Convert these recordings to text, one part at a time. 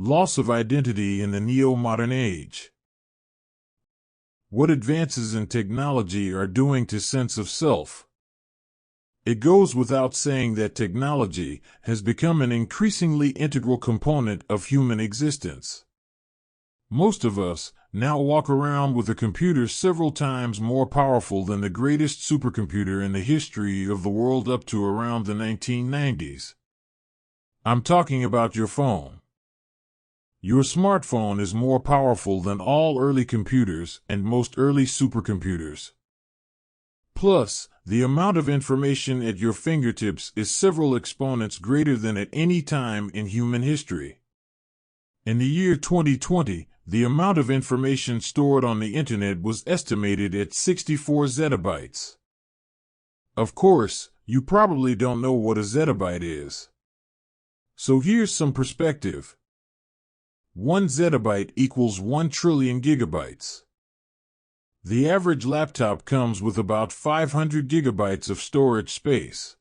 Loss of identity in the neo-modern age. What advances in technology are doing to sense of self. It goes without saying that technology has become an increasingly integral component of human existence. Most of us now walk around with a computer several times more powerful than the greatest supercomputer in the history of the world up to around the 1990s. I'm talking about your phone. Your smartphone is more powerful than all early computers and most early supercomputers. Plus, the amount of information at your fingertips is several exponents greater than at any time in human history. In the year 2020, the amount of information stored on the internet was estimated at 64 zettabytes. Of course, you probably don't know what a zettabyte is. So here's some perspective. 1 zettabyte equals 1 trillion gigabytes. The average laptop comes with about 500 gigabytes of storage space.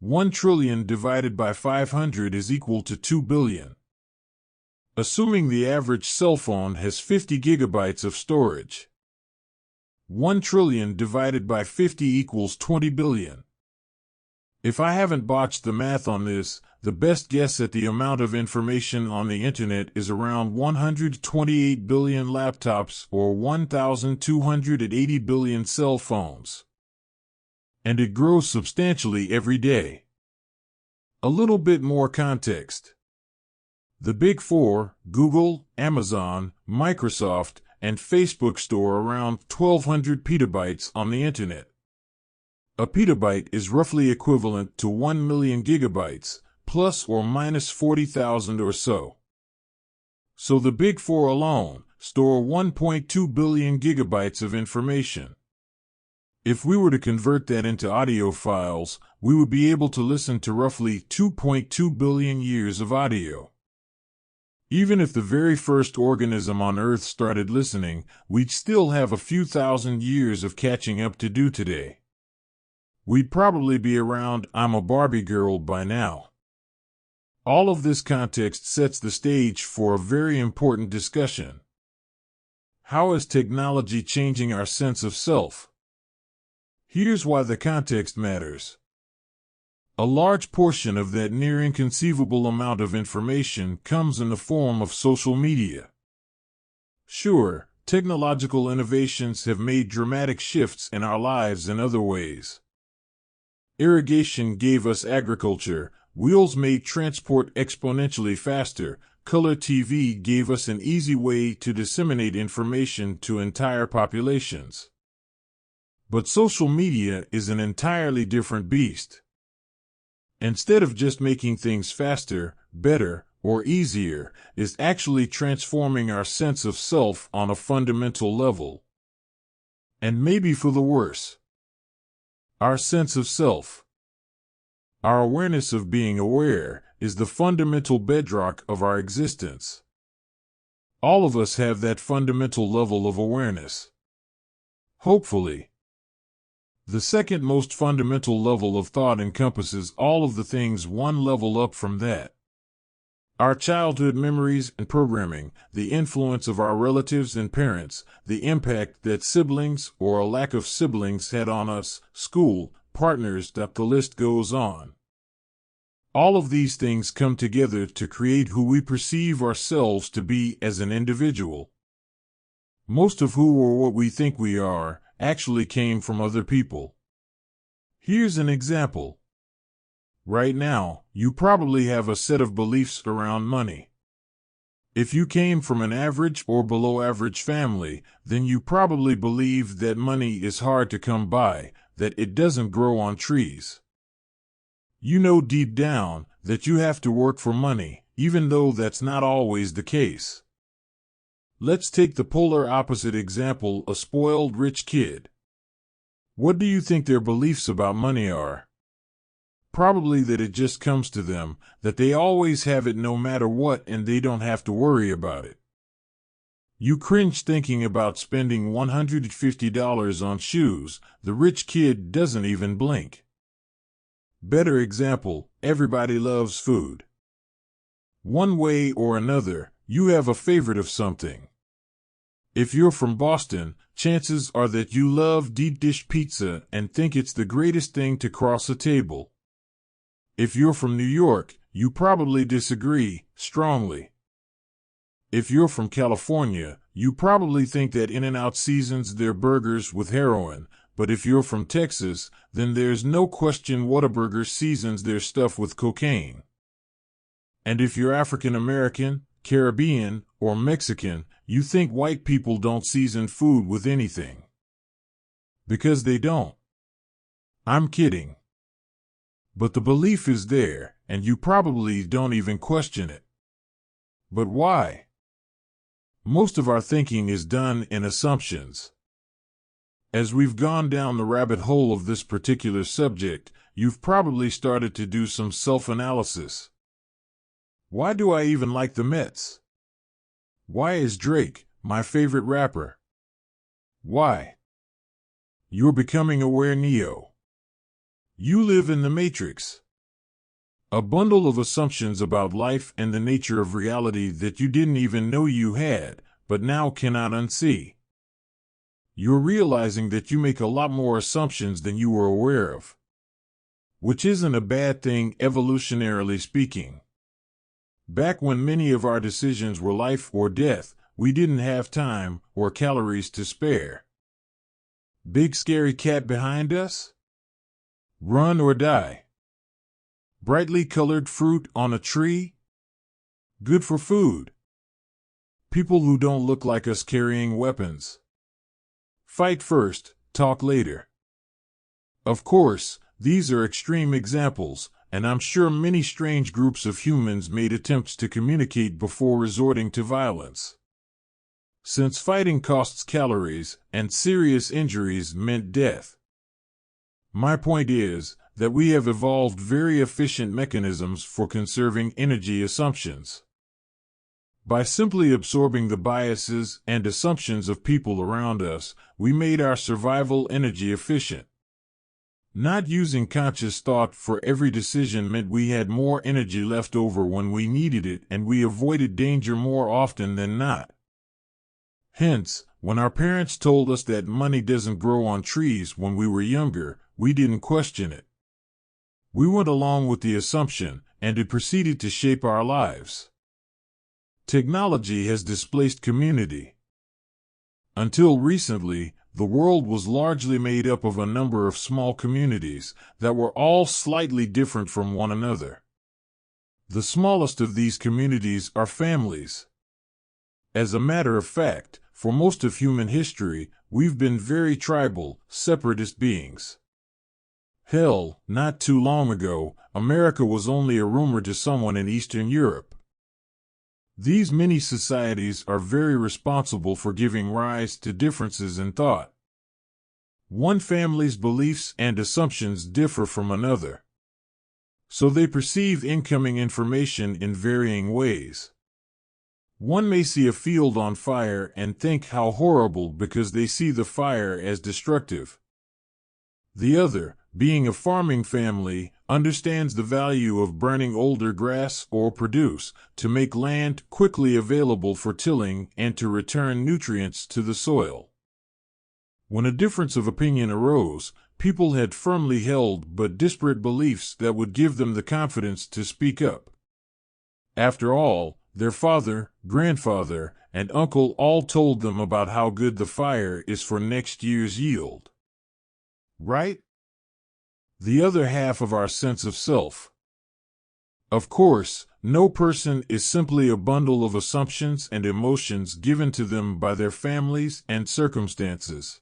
1 trillion divided by 500 is equal to 2 billion. Assuming the average cell phone has 50 gigabytes of storage. 1 trillion divided by 50 equals 20 billion. If I haven't botched the math on this, the best guess at the amount of information on the internet is around 128 billion laptops or 1,280 billion cell phones. And it grows substantially every day. A little bit more context. The Big Four, Google, Amazon, Microsoft, and Facebook store around 1,200 petabytes on the internet. A petabyte is roughly equivalent to 1 million gigabytes, plus or minus 40,000 or so. So the Big Four alone store 1.2 billion gigabytes of information. If we were to convert that into audio files, we would be able to listen to roughly 2.2 billion years of audio. Even if the very first organism on Earth started listening, we'd still have a few thousand years of catching up to do today. We'd probably be around I'm a Barbie girl by now. All of this context sets the stage for a very important discussion. How is technology changing our sense of self? Here's why the context matters. A large portion of that near inconceivable amount of information comes in the form of social media. Sure, technological innovations have made dramatic shifts in our lives in other ways. Irrigation gave us agriculture, wheels made transport exponentially faster, color TV gave us an easy way to disseminate information to entire populations. But social media is an entirely different beast. Instead of just making things faster, better, or easier, it's actually transforming our sense of self on a fundamental level. And maybe for the worse. Our sense of self. Our awareness of being aware is the fundamental bedrock of our existence. All of us have that fundamental level of awareness. Hopefully. The second most fundamental level of thought encompasses all of the things one level up from that. Our childhood memories and programming, the influence of our relatives and parents, the impact that siblings or a lack of siblings had on us, school, partners, the list goes on. All of these things come together to create who we perceive ourselves to be as an individual. Most of who or what we think we are actually came from other people. Here's an example. Right now, you probably have a set of beliefs around money. If you came from an average or below average family, then you probably believe that money is hard to come by, that it doesn't grow on trees. You know deep down that you have to work for money, even though that's not always the case. Let's take the polar opposite example, a spoiled rich kid. What do you think their beliefs about money are? Probably that it just comes to them, that they always have it no matter what and they don't have to worry about it. You cringe thinking about spending $150 on shoes. The rich kid doesn't even blink. Better example, everybody loves food. One way or another, you have a favorite of something. If you're from Boston, chances are that you love deep dish pizza and think it's the greatest thing to cross a table. If you're from New York, you probably disagree strongly. If you're from California, you probably think that In-N-Out seasons their burgers with heroin, but if you're from Texas, then there's no question Whataburger seasons their stuff with cocaine. And if you're African American, Caribbean, or Mexican, you think white people don't season food with anything. Because they don't. I'm kidding. But the belief is there, and you probably don't even question it. But why? Most of our thinking is done in assumptions. As we've gone down the rabbit hole of this particular subject, you've probably started to do some self-analysis. Why do I even like the Mets? Why is Drake my favorite rapper? Why? You're becoming aware, Neo. You live in the Matrix. A bundle of assumptions about life and the nature of reality that you didn't even know you had, but now cannot unsee. You're realizing that you make a lot more assumptions than you were aware of. Which isn't a bad thing, evolutionarily speaking. Back when many of our decisions were life or death, we didn't have time or calories to spare. Big scary cat behind us? Run or die. Brightly colored fruit on a tree? Good for food. People who don't look like us carrying weapons. Fight first, talk later. Of course, these are extreme examples, and I'm sure many strange groups of humans made attempts to communicate before resorting to violence. Since fighting costs calories, and serious injuries meant death. My point is that we have evolved very efficient mechanisms for conserving energy assumptions. By simply absorbing the biases and assumptions of people around us, we made our survival energy efficient. Not using conscious thought for every decision meant we had more energy left over when we needed it, and we avoided danger more often than not. Hence, when our parents told us that money doesn't grow on trees when we were younger, we didn't question it. We went along with the assumption, and it proceeded to shape our lives. Technology has displaced community. Until recently, the world was largely made up of a number of small communities that were all slightly different from one another. The smallest of these communities are families. As a matter of fact, for most of human history, we've been very tribal, separatist beings. Hell, not too long ago, America was only a rumor to someone in Eastern Europe. These mini societies are very responsible for giving rise to differences in thought. One family's beliefs and assumptions differ from another. So they perceive incoming information in varying ways. One may see a field on fire and think how horrible because they see the fire as destructive. The other, being a farming family, understands the value of burning older grass or produce to make land quickly available for tilling and to return nutrients to the soil. When a difference of opinion arose, people had firmly held but disparate beliefs that would give them the confidence to speak up. After all, their father, grandfather, and uncle all told them about how good the fire is for next year's yield. Right? The other half of our sense of self. Of course, no person is simply a bundle of assumptions and emotions given to them by their families and circumstances.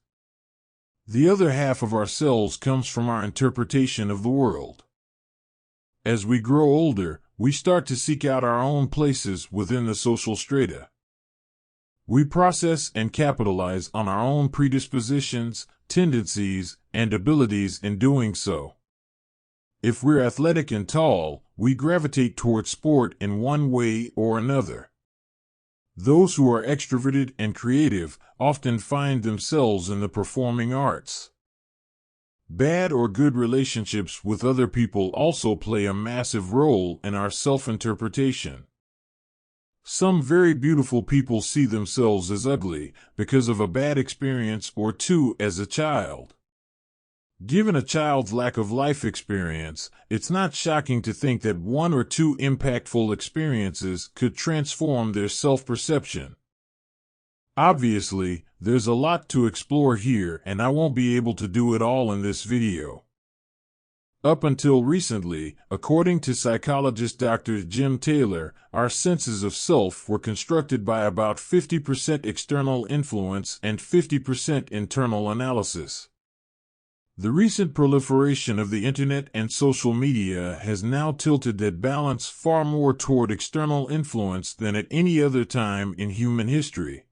The other half of ourselves comes from our interpretation of the world. As we grow older, we start to seek out our own places within the social strata. We process and capitalize on our own predispositions, tendencies, and abilities in doing so. If we're athletic and tall, we gravitate toward sport in one way or another. Those who are extroverted and creative often find themselves in the performing arts. Bad or good relationships with other people also play a massive role in our self-interpretation. Some very beautiful people see themselves as ugly because of a bad experience or two as a child. Given a child's lack of life experience, it's not shocking to think that one or two impactful experiences could transform their self-perception. Obviously, there's a lot to explore here, and I won't be able to do it all in this video. Up until recently, according to psychologist Dr. Jim Taylor, our senses of self were constructed by about 50% external influence and 50% internal analysis. The recent proliferation of the internet and social media has now tilted that balance far more toward external influence than at any other time in human history.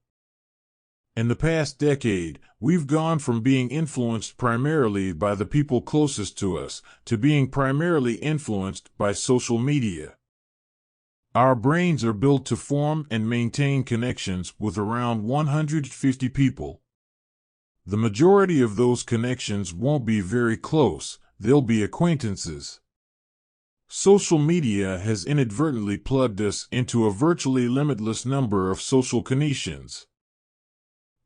In the past decade, we've gone from being influenced primarily by the people closest to us to being primarily influenced by social media. Our brains are built to form and maintain connections with around 150 people. The majority of those connections won't be very close, they'll be acquaintances. Social media has inadvertently plugged us into a virtually limitless number of social connections.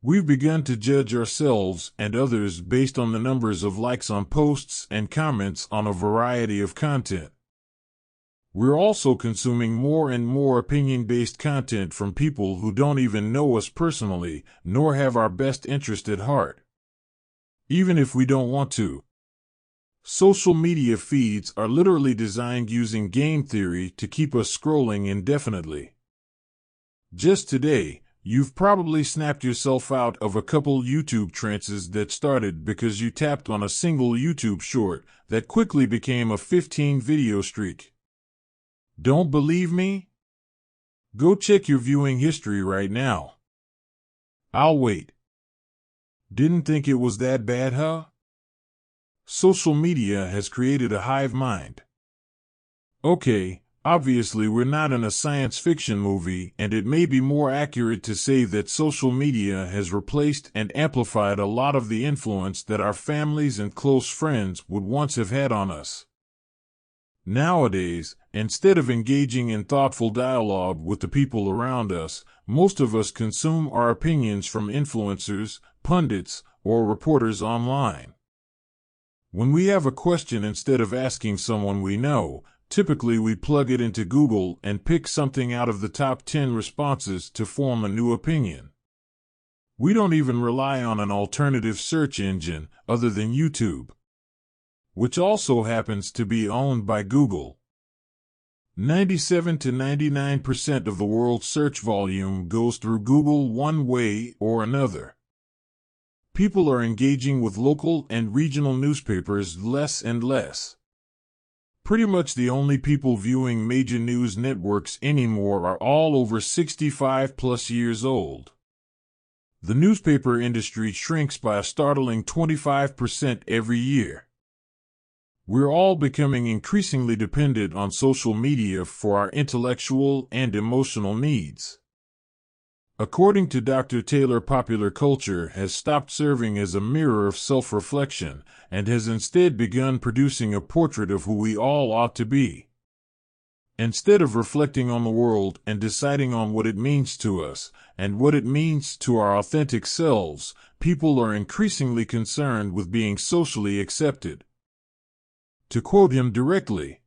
We've begun to judge ourselves and others based on the numbers of likes on posts and comments on a variety of content. We're also consuming more and more opinion-based content from people who don't even know us personally, nor have our best interest at heart, even if we don't want to. Social media feeds are literally designed using game theory to keep us scrolling indefinitely. Just today, you've probably snapped yourself out of a couple YouTube trances that started because you tapped on a single YouTube short that quickly became a 15-video streak. Don't believe me? Go check your viewing history right now. I'll wait. Didn't think it was that bad, huh? Social media has created a hive mind. Okay, obviously we're not in a science fiction movie, and it may be more accurate to say that social media has replaced and amplified a lot of the influence that our families and close friends would once have had on us. Nowadays, instead of engaging in thoughtful dialogue with the people around us, most of us consume our opinions from influencers, pundits, or reporters online. When we have a question, instead of asking someone we know, typically we plug it into Google and pick something out of the top 10 responses to form a new opinion. We don't even rely on an alternative search engine other than YouTube, which also happens to be owned by Google. 97 to 99% of the world's search volume goes through Google one way or another. People are engaging with local and regional newspapers less and less. Pretty much the only people viewing major news networks anymore are all over 65 plus years old. The newspaper industry shrinks by a startling 25% every year. We're all becoming increasingly dependent on social media for our intellectual and emotional needs. According to Dr. Taylor, popular culture has stopped serving as a mirror of self-reflection and has instead begun producing a portrait of who we all ought to be. Instead of reflecting on the world and deciding on what it means to us and what it means to our authentic selves, people are increasingly concerned with being socially accepted. To quote him directly,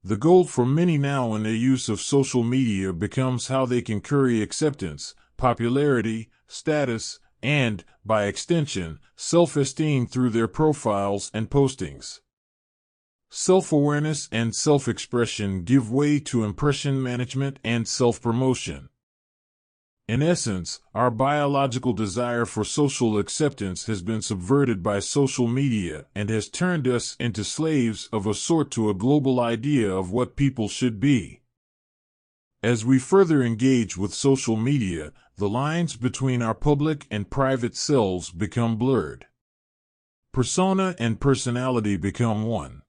"The goal for many now in their use of social media becomes how they can curry acceptance, popularity, status, and, by extension, self-esteem through their profiles and postings. Self-awareness and self-expression give way to impression management and self-promotion. In essence, our biological desire for social acceptance has been subverted by social media and has turned us into slaves of a sort to a global idea of what people should be. As we further engage with social media, the lines between our public and private selves become blurred. Persona and personality become one.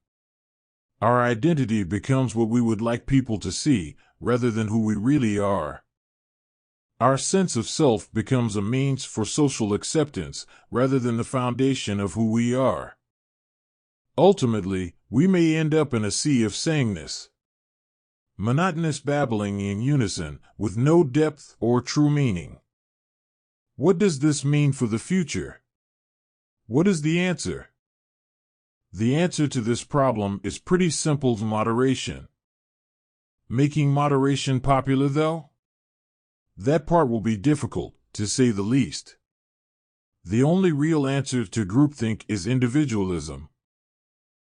Our identity becomes what we would like people to see, rather than who we really are. Our sense of self becomes a means for social acceptance, rather than the foundation of who we are. Ultimately, we may end up in a sea of sameness. monotonous babbling in unison with no depth or true meaning. What does this mean for the future? What is the answer? The answer to this problem is pretty simple: moderation. Making moderation popular, though? That part will be difficult, to say the least. The only real answer to groupthink is individualism.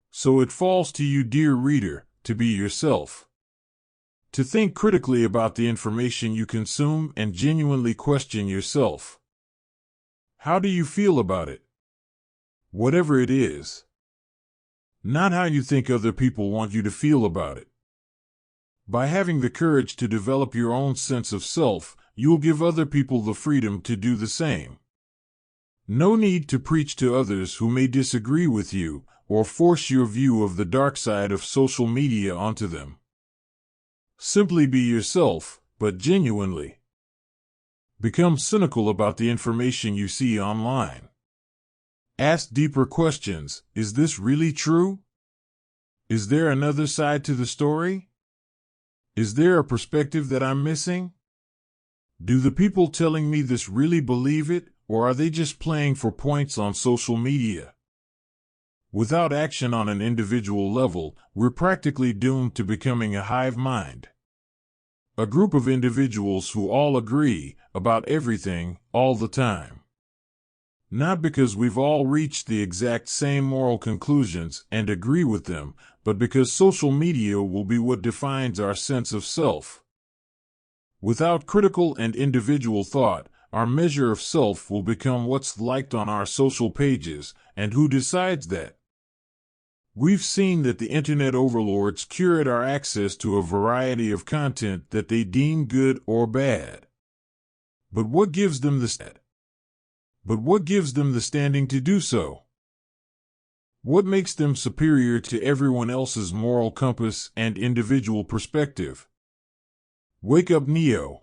So it falls to you, dear reader, to be yourself. To think critically about the information you consume and genuinely question yourself. How do you feel about it? Whatever it is. Not how you think other people want you to feel about it. By having the courage to develop your own sense of self, you'll give other people the freedom to do the same. No need to preach to others who may disagree with you, or force your view of the dark side of social media onto them. Simply be yourself, but genuinely. Become cynical about the information you see online. Ask deeper questions. Is this really true? Is there another side to the story? Is there a perspective that I'm missing? Do the people telling me this really believe it, or are they just playing for points on social media? Without action on an individual level, we're practically doomed to becoming a hive mind. A group of individuals who all agree about everything all the time. Not because we've all reached the exact same moral conclusions and agree with them, but because social media will be what defines our sense of self. Without critical and individual thought, our measure of self will become what's liked on our social pages, and who decides that? We've seen that the internet overlords curate our access to a variety of content that they deem good or bad. But what gives them the standing to do so? What makes them superior to everyone else's moral compass and individual perspective? Wake up, Neo.